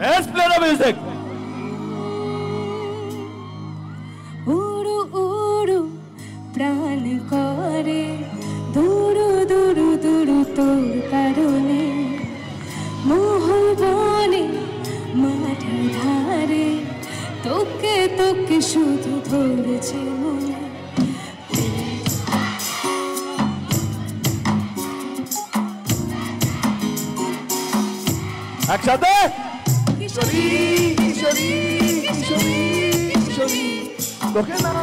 Let's play the music. উড়ু উড়ু প্রাণ করে দূরু দূরু দূরু তোর কারণে মহল বনে মাঠে ধারে তোকে তোকে শুধু ধরেছে মনে একসাথে কিশোরী কিশোরী কিশোরী কিশোরী তোকে না